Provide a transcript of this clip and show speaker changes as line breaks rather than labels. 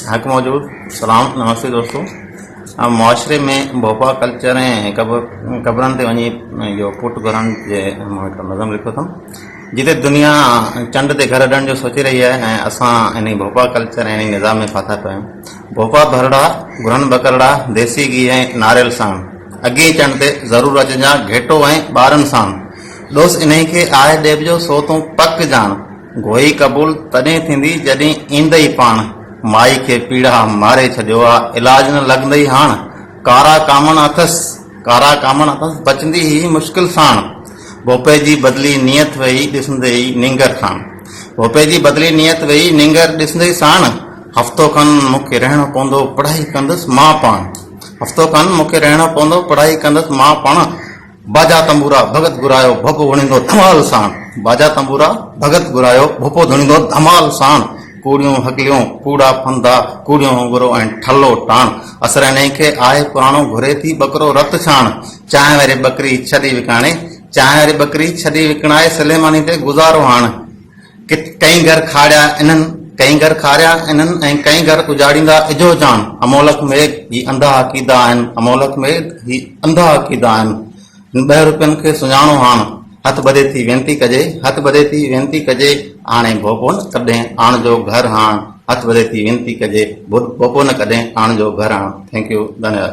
हक मौजूद। सलाम, नमस्ते दोस्तों। मुआशरे में भोपा कल्चर ऐं क़बरनि ते वञी इहो पुट घुरण जे नज़म लिखियो अथमि, जिते दुनिया चंड ते घर ॾियण जो सोचे रही आहे ऐं असां इन भोपा कल्चर ऐं इन निज़ाम में फाथा पिया आहियूं। भोपा भरड़ा घुरनि बकरड़ा देसी घी ऐं नारियल साण अॻे चंड ते ज़रूरु अचिजां घेटो ऐं ॿारनि साण दोस्त इन्ही खे आहे ॾेबिजो सो तूं पक जान गोई क़बूल तॾहिं थींदी जॾहिं ईंदई पाण माई खे पीड़ा मारे छॾियो आहे इलाज न लॻंदई हाण कारा कामण अथसि बचंदी ही मुश्किल साण भोपे जी बदली नियत वेही ॾिसंदे ई निंगर खान भोपे जी बदली नियत वेही निंगर ॾिसंदे साण हफ़्तो खन मूंखे रहणो पवंदो पढ़ाई कंदुसि मां पाण हफ़्तो खन मूंखे रहणो पवंदो पढ़ाई कंदुसि मां पाण बाजा तंबूरा भगत घुरायो भोपो धुणींदो धमाल साण बाजा तंबूरा भगत घुरायो भोपो धुणींदो धमाल साण कूड़ियूं हकलियूं कूड़ा फंदा कूड़ियूं घुरो ऐं ठल्लो टाण असर इन्ही खे आहे पुराणो घुरे थी ॿकरो रत छाण चांहि वारी ॿकरी छॾी विकाणे चांहि वारी ॿकरी छॾी विकणाए सलेमानी ते गुज़ारो हाण कई घर खारिया इन्हनि ऐं कई घर उजाड़ींदा इजो जान अमोलक में ही अंधा अक़ीदा आहिनि 2 रुपयनि खे सुञाणो हाण हथ ॿधे थी वेनती कजे हाणे भोपो न कॾहिं आणजो घर हाण हथ ॿधे थी वेनती कजे भोपो न कॾहिं आणजो घर हाण। थैंक यू, धन्यवाद।